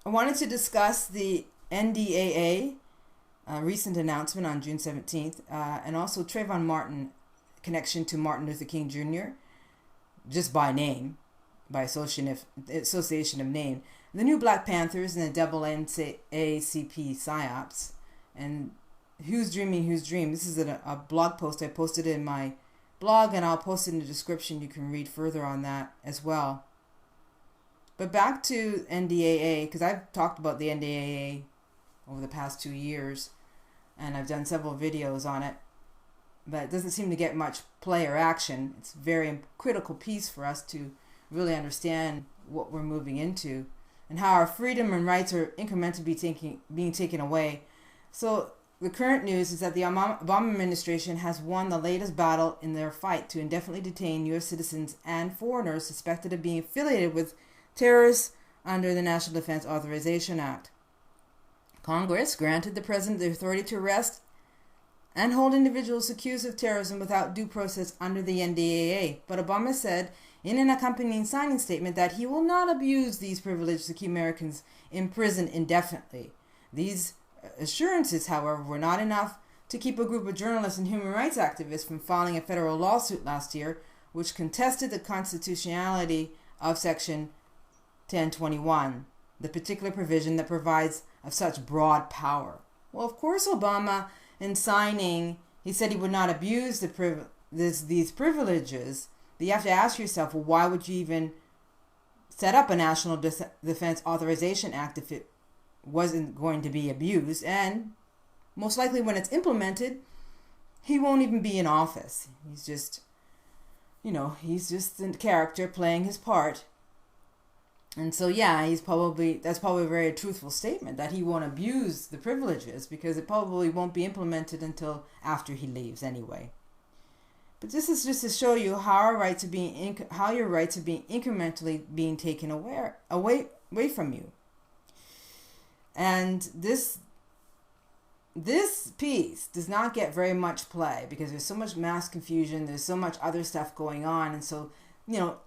I wanted to discuss the NDAA recent announcement on June 17th, and also Trayvon Martin connection to Martin Luther King Jr., just by name, by association of name, the new Black Panthers and the NAACP Psyops, and who's dreaming, who's dream. This is a blog post I posted in my blog, and I'll post it in the description. You can read further on that as well. But back to NDAA, because I've talked about the NDAA over the past 2 years, and I've done several videos on it, but it doesn't seem to get much play or action. It's a very critical piece for us to really understand what we're moving into and how our freedom and rights are incrementally being taken away. So the current news is that the Obama administration has won the latest battle in their fight to indefinitely detain U.S. citizens and foreigners suspected of being affiliated with terrorists under the National Defense Authorization Act. Congress granted the president the authority to arrest and hold individuals accused of terrorism without due process under the NDAA. But Obama said in an accompanying signing statement that he will not abuse these privileges to keep Americans imprisoned indefinitely. These assurances, however, were not enough to keep a group of journalists and human rights activists from filing a federal lawsuit last year, which contested the constitutionality of Section 1021, the particular provision that provides of such broad power. Well, of course, Obama, in signing, he said he would not abuse these privileges. But you have to ask yourself, well, why would you even set up a National Defense Authorization Act if it wasn't going to be abused? And most likely when it's implemented, he won't even be in office. He's just, he's just a character playing his part. And so, yeah, that's probably a very truthful statement that he won't abuse the privileges because it probably won't be implemented until after he leaves anyway. But this is just to show you how your rights are being incrementally being taken away from you. And this piece does not get very much play because there's so much mass confusion, there's so much other stuff going on, and so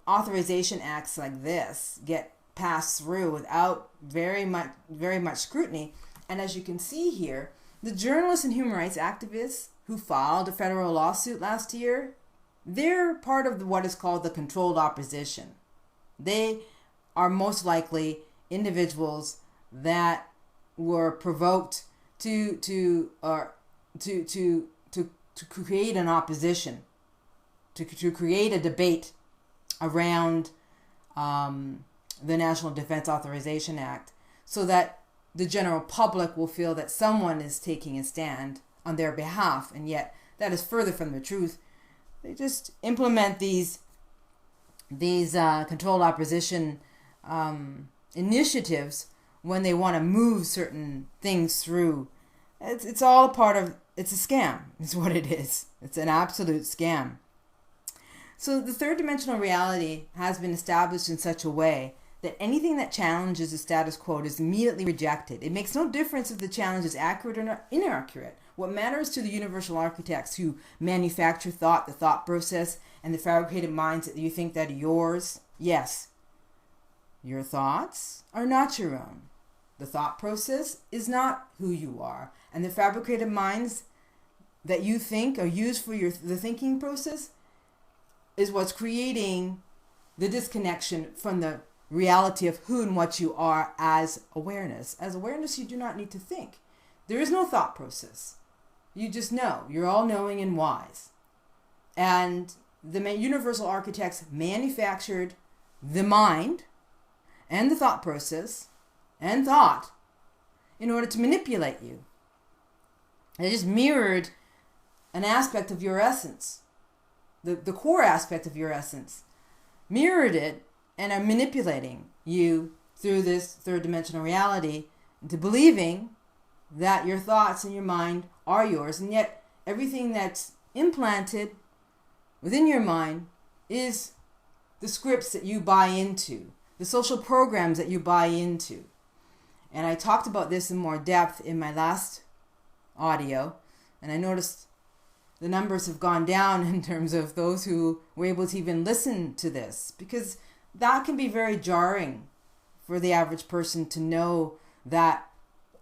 authorization acts like this get passed through without very much scrutiny. And as you can see here, the journalists and human rights activists who filed a federal lawsuit last year, they're part of what is called the controlled opposition. They are most likely individuals that were provoked to create an opposition, to create a debate around the National Defense Authorization Act so that the general public will feel that someone is taking a stand on their behalf, and yet that is further from the truth. They just implement these controlled opposition initiatives when they want to move certain things through. It's all a part of, it's a scam, is what it is. It's an absolute scam. So the third dimensional reality has been established in such a way that anything that challenges the status quo is immediately rejected. It makes no difference if the challenge is accurate or inaccurate. What matters to the universal architects who manufacture thought, the thought process, and the fabricated minds that you think that are yours, yes, your thoughts are not your own. The thought process is not who you are. And the fabricated minds that you think are used for the thinking process is what's creating the disconnection from the reality of who and what you are as awareness. As awareness, you do not need to think. There is no thought process. You just know. You're all knowing and wise. And the universal architects manufactured the mind and the thought process and thought in order to manipulate you. They just mirrored an aspect of your essence. The core aspect of your essence, mirrored it and are manipulating you through this third dimensional reality into believing that your thoughts and your mind are yours, and yet everything that's implanted within your mind is the scripts that you buy into, the social programs that you buy into. And I talked about this in more depth in my last audio, and I noticed the numbers have gone down in terms of those who were able to even listen to this, because that can be very jarring for the average person to know that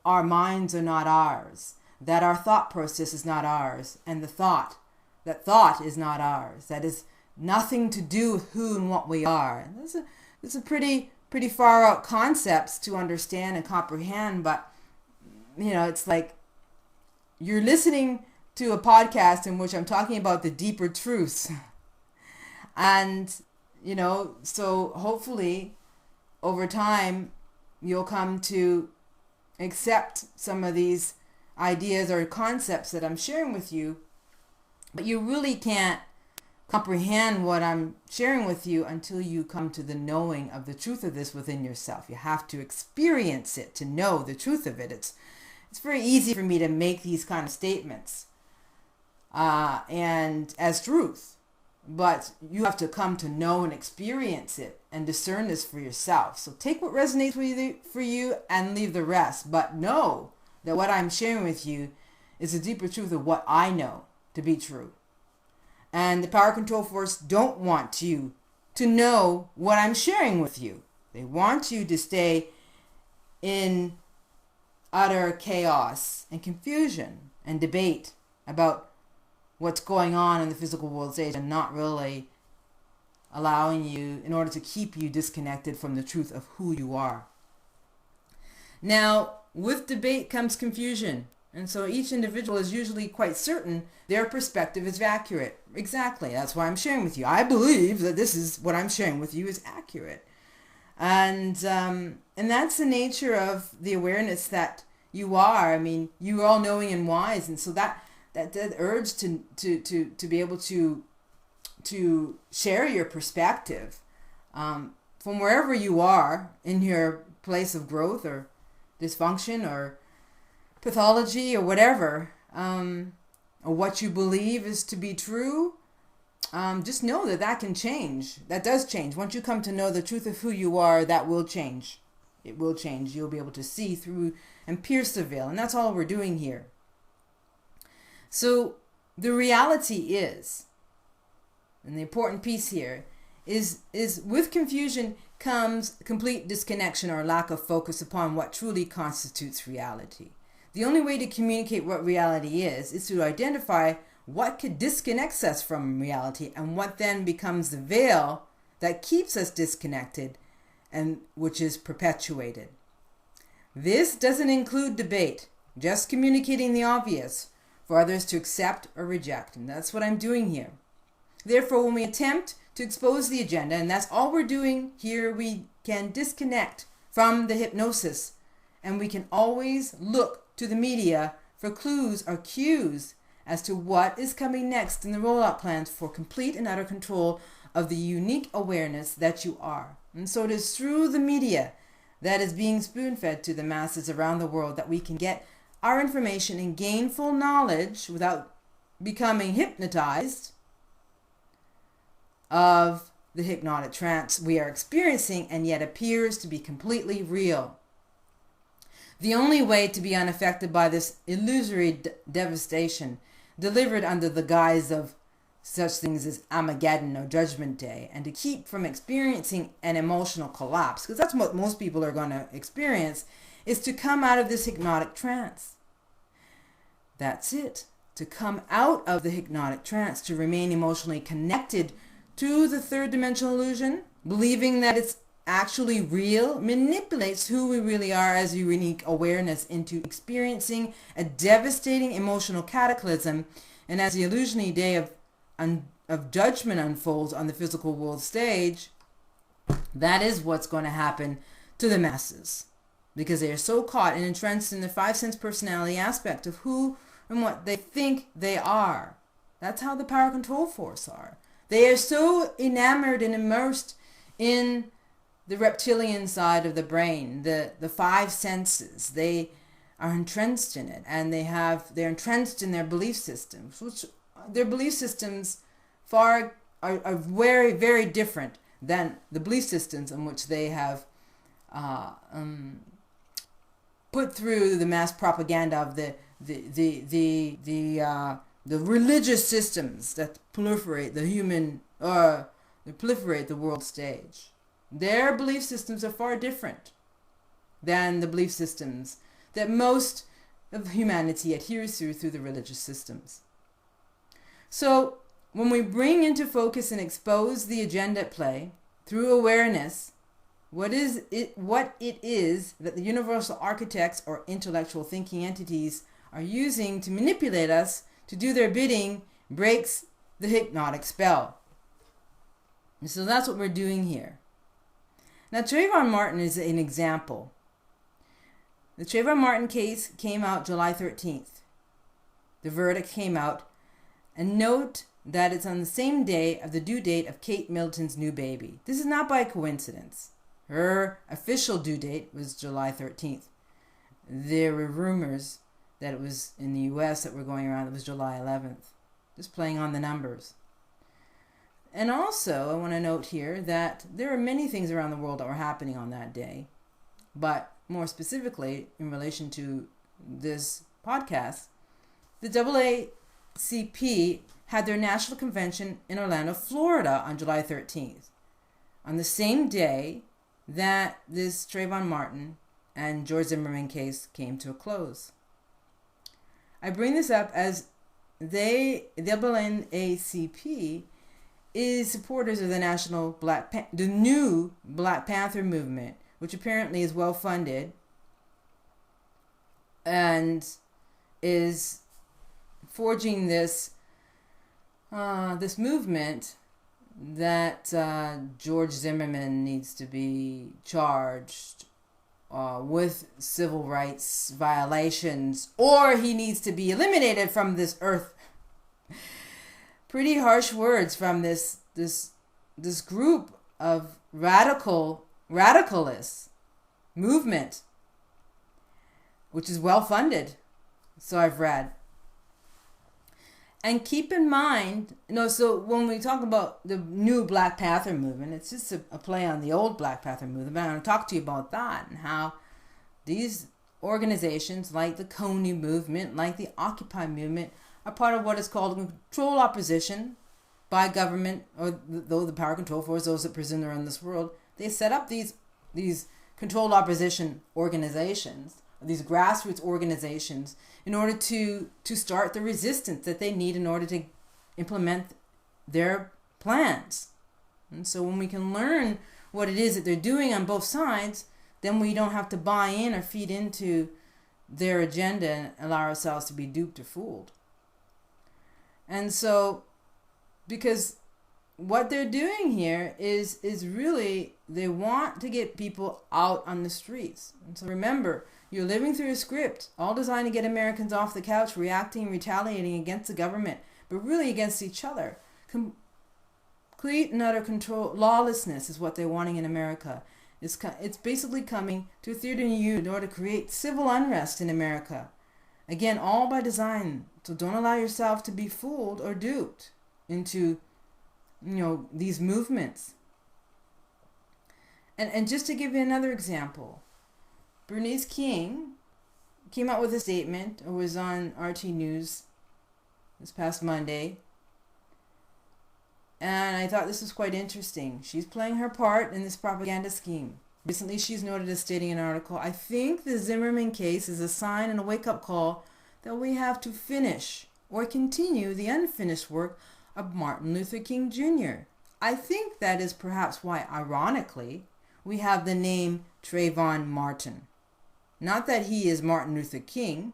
our minds are not ours, that our thought process is not ours, and that thought is not ours. That is nothing to do with who and what we are. It's a pretty far out concepts to understand and comprehend, but it's like you're listening to a podcast in which I'm talking about the deeper truths. And, so hopefully over time you'll come to accept some of these ideas or concepts that I'm sharing with you, but you really can't comprehend what I'm sharing with you until you come to the knowing of the truth of this within yourself. You have to experience it to know the truth of it. It's very easy for me to make these kind of statements and as truth, but you have to come to know and experience it and discern this for yourself. So take what resonates for you and leave the rest, but know that what I'm sharing with you is the deeper truth of what I know to be true. And the power control force don't want you to know what I'm sharing with you. They want you to stay in utter chaos and confusion and debate about what's going on in the physical world stage, and not really allowing you, in order to keep you disconnected from the truth of who you are. Now, with debate comes confusion. And so each individual is usually quite certain their perspective is accurate. Exactly. That's why I'm sharing with you. I believe that this is what I'm sharing with you is accurate. And that's the nature of the awareness that you are. I mean, you are all knowing and wise. And so that urge to be able to share your perspective from wherever you are in your place of growth or dysfunction or pathology or whatever, or what you believe is to be true, just know that can change. That does change. Once you come to know the truth of who you are, that will change. It will change. You'll be able to see through and pierce the veil. And that's all we're doing here. So the reality is, and the important piece here, is with confusion comes complete disconnection or lack of focus upon what truly constitutes reality. The only way to communicate what reality is to identify what could disconnect us from reality and what then becomes the veil that keeps us disconnected and which is perpetuated. This doesn't include debate, just communicating the obvious for others to accept or reject. And that's what I'm doing here. Therefore, when we attempt to expose the agenda, and that's all we're doing here, we can disconnect from the hypnosis, and we can always look to the media for clues or cues as to what is coming next in the rollout plans for complete and utter control of the unique awareness that you are. And so it is through the media that is being spoon-fed to the masses around the world that we can get our information and gain full knowledge without becoming hypnotized of the hypnotic trance we are experiencing and yet appears to be completely real. The only way to be unaffected by this illusory devastation delivered under the guise of such things as Armageddon or Judgment Day, and to keep from experiencing an emotional collapse, because that's what most people are going to experience, is to come out of this hypnotic trance. That's it. To come out of the hypnotic trance, to remain emotionally connected to the third dimensional illusion, believing that it's actually real, manipulates who we really are as a unique awareness into experiencing a devastating emotional cataclysm. And as the illusionary day of judgment unfolds on the physical world stage, that is what's going to happen to the masses, because they are so caught and entrenched in the five sense personality aspect of who and what they think they are. That's how the power control force are. They are so enamored and immersed in the reptilian side of the brain, the five senses. They are entrenched in it, and they're entrenched in their belief systems, which their belief systems are very, very different than the belief systems in which they have put through the mass propaganda of the religious systems that proliferate the world stage. Their belief systems are far different than the belief systems that most of humanity adheres to through the religious systems. So when we bring into focus and expose the agenda at play through awareness, what it is that the universal architects or intellectual thinking entities are using to manipulate us to do their bidding breaks the hypnotic spell. And so that's what we're doing here. Now, Trayvon Martin is an example. The Trayvon Martin case came out July 13th. The verdict came out. And note that it's on the same day of the due date of Kate Middleton's new baby. This is not by coincidence. Her official due date was July 13th. There were rumors that it was in the U.S. that were going around. It was July 11th. Just playing on the numbers. And also, I want to note here that there are many things around the world that were happening on that day. But more specifically, in relation to this podcast, the NAACP had their national convention in Orlando, Florida on July 13th. On the same day that this Trayvon Martin and George Zimmerman case came to a close. I bring this up as the NAACP is supporters of the the new Black Panther movement, which apparently is well funded and is forging this movement that George Zimmerman needs to be charged with civil rights violations, or he needs to be eliminated from this earth. Pretty harsh words from this group of radicalist movement, which is well funded, so I've read. And keep in mind, so when we talk about the new Black Panther movement, it's just a play on the old Black Panther movement. I'm going to talk to you about that and how these organizations like the Coney movement, like the Occupy movement, are part of what is called control opposition by government, or the power control force, those that presume they're in this world. They set up these controlled opposition organizations, these grassroots organizations, in order to start the resistance that they need in order to implement their plans. And so when we can learn what it is that they're doing on both sides, then we don't have to buy in or feed into their agenda and allow ourselves to be duped or fooled. And so, because what they're doing here is really, they want to get people out on the streets. And so remember, you're living through a script, all designed to get Americans off the couch, reacting and retaliating against the government, but really against each other. Complete and utter control, lawlessness is what they're wanting in America. It's basically coming to a theater near you in order to create civil unrest in America. Again, all by design. So don't allow yourself to be fooled or duped into, these movements. And just to give you another example, Bernice King came out with a statement, or was on RT News this past Monday, and I thought this was quite interesting. She's playing her part in this propaganda scheme. Recently, she's noted as stating in an article, "I think the Zimmerman case is a sign and a wake-up call that we have to finish or continue the unfinished work of Martin Luther King Jr. I think that is perhaps why, ironically, we have the name Trayvon Martin. Not that he is Martin Luther King,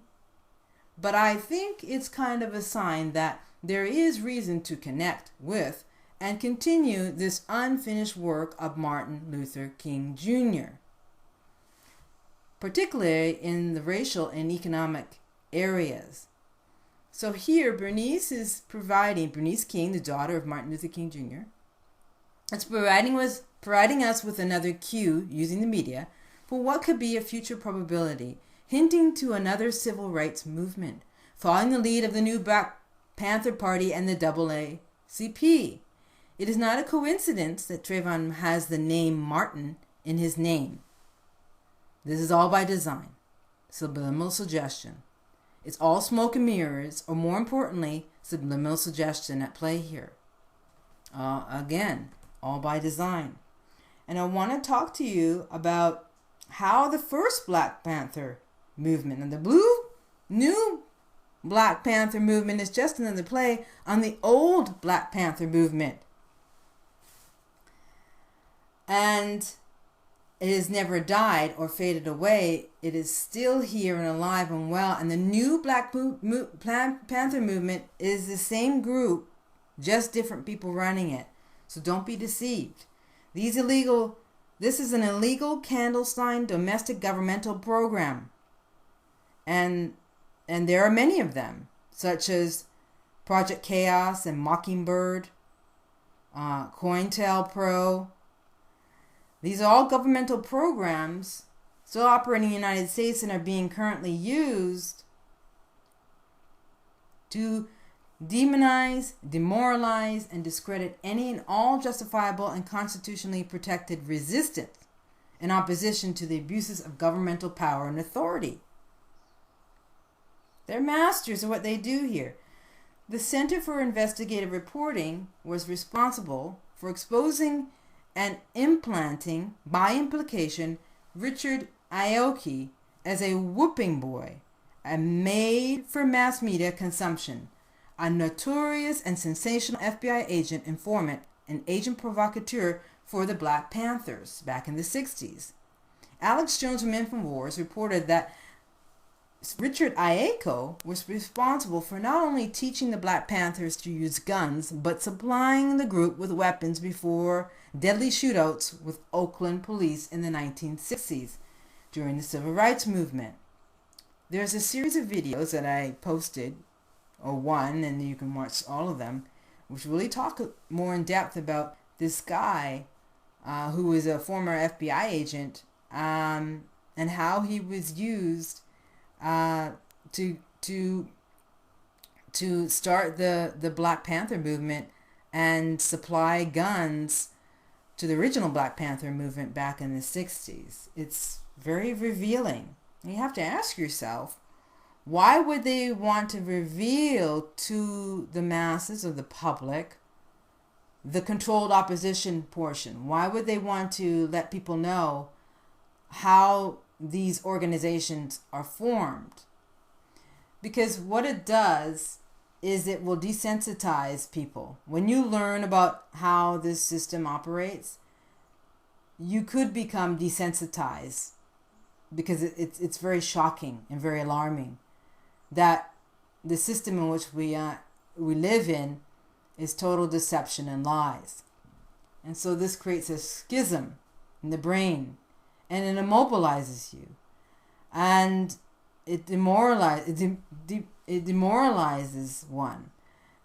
but I think it's kind of a sign that there is reason to connect with and continue this unfinished work of Martin Luther King Jr., particularly in the racial and economic areas." So here, Bernice King, the daughter of Martin Luther King Jr., is providing us with another cue using the media for what could be a future probability, hinting to another civil rights movement, following the lead of the new Black Panther Party and the NAACP. It is not a coincidence that Trayvon has the name Martin in his name. This is all by design. Subliminal suggestion. It's all smoke and mirrors, or more importantly, subliminal suggestion at play here. Again, all by design. And I want to talk to you about how the first Black Panther movement and the new Black Panther movement is just another play on the old Black Panther movement. And it has never died or faded away. It is still here and alive and well. And the new Black Panther movement is the same group, just different people running it. So don't be deceived. This is an illegal clandestine domestic governmental program. And there are many of them, such as Project Chaos and Mockingbird, COINTELPRO. These are all governmental programs still operating in the United States and are being currently used to demonize, demoralize, and discredit any and all justifiable and constitutionally protected resistance in opposition to the abuses of governmental power and authority. They're masters of what they do here. The Center for Investigative Reporting was responsible for exposing and implanting, by implication, Richard Aoki as a whooping boy, a made for mass media consumption, a notorious and sensational FBI agent informant and agent provocateur for the Black Panthers back in the 60s. Alex Jones from InfoWars reported that Richard Aoki was responsible for not only teaching the Black Panthers to use guns, but supplying the group with weapons before deadly shootouts with Oakland police in the 1960s during the Civil Rights Movement. There's a series of videos that I posted, or one, and you can watch all of them, which really talk more in depth about this guy who was a former FBI agent and how he was used to start the Black Panther movement and supply guns to the original Black Panther movement back in the 60s. It's very revealing. You have to ask yourself, why would they want to reveal to the masses of the public the controlled opposition portion? Why would they want to let people know how these organizations are formed? Because what it does is it will desensitize people. When you learn about how this system operates, you could become desensitized because it's very shocking and very alarming that the system in which we live in is total deception and lies. And so this creates a schism in the brain, and it immobilizes you, and it demoralizes one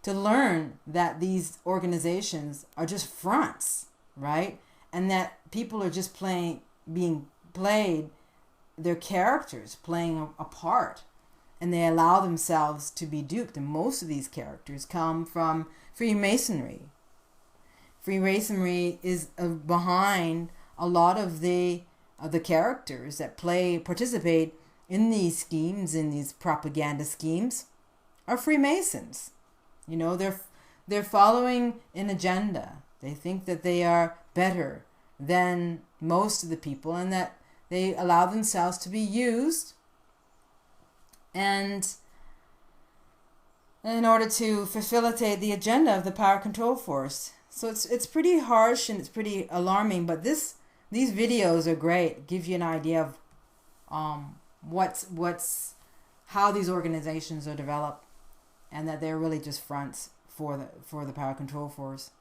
to learn that these organizations are just fronts, right? And that people are just being played, their characters playing a part, and they allow themselves to be duped. And most of these characters come from Freemasonry. Freemasonry is behind a lot of the characters that participate in these schemes, in these propaganda schemes, are Freemasons. You know, they're following an agenda. They think that they are better than most of the people, and that they allow themselves to be used and in order to facilitate the agenda of the power control force. So it's pretty harsh and it's pretty alarming, but these videos are great. Give you an idea of how these organizations are developed, and that they're really just fronts for the power control force.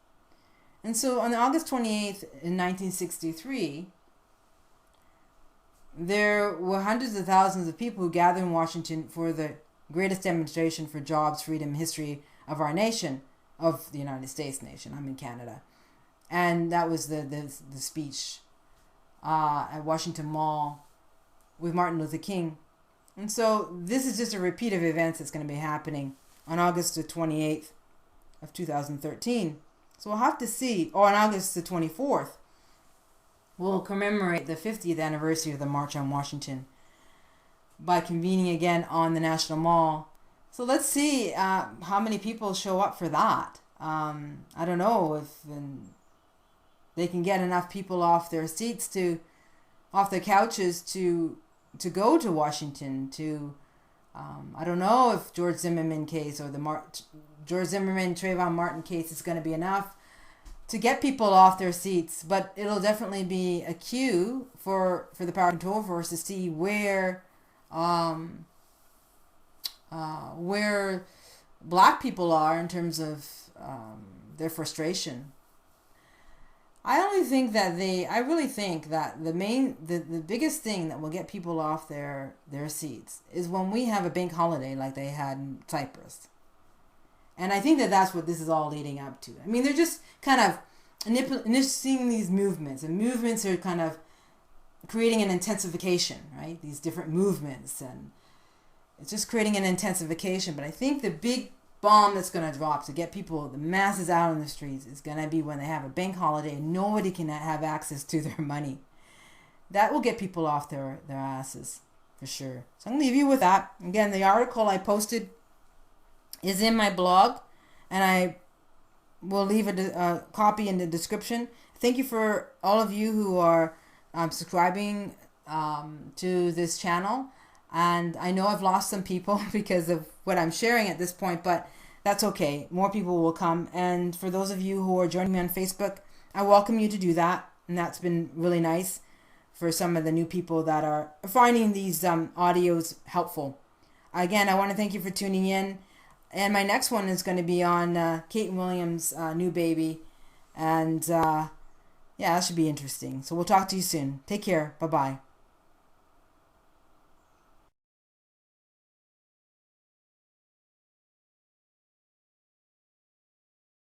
And so on August 28th in 1963, there were hundreds of thousands of people who gathered in Washington for the greatest demonstration for jobs, freedom, history of our nation, of the United States nation. I'm in Canada. And that was the speech at Washington Mall with Martin Luther King. And so this is just a repeat of events that's going to be happening on August the 28th of 2013. So we'll have to see. Or on August the 24th, we'll commemorate the 50th anniversary of the March on Washington by convening again on the National Mall. So let's see how many people show up for that. I don't know if they can get enough people off their seats off their couches to go to Washington to, I don't know if George Zimmerman case or the George Zimmerman, Trayvon Martin case is going to be enough to get people off their seats, but it'll definitely be a cue for the power control force to see where black people are in terms of their frustration. I really think that the biggest thing that will get people off their seats is when we have a bank holiday like they had in Cyprus. And I think that that's what this is all leading up to. I mean, they're just kind of initiating these movements, and movements are kind of creating an intensification, right? These different movements, and it's just creating an intensification. But I think the big bomb that's going to drop to get people, the masses out on the streets, is going to be when they have a bank holiday and nobody can have access to their money. That will get people off their asses, for sure. So I'm going to leave you with that. Again, the article I posted is in my blog, and I will leave a copy in the description. Thank you for all of you who are subscribing to this channel. And I know I've lost some people because of what I'm sharing at this point, but that's okay. More people will come. And for those of you who are joining me on Facebook, I welcome you to do that. And that's been really nice for some of the new people that are finding these audios helpful. Again, I want to thank you for tuning in. And my next one is going to be on Kate Williams' new baby. And yeah, that should be interesting. So we'll talk to you soon. Take care. Bye-bye.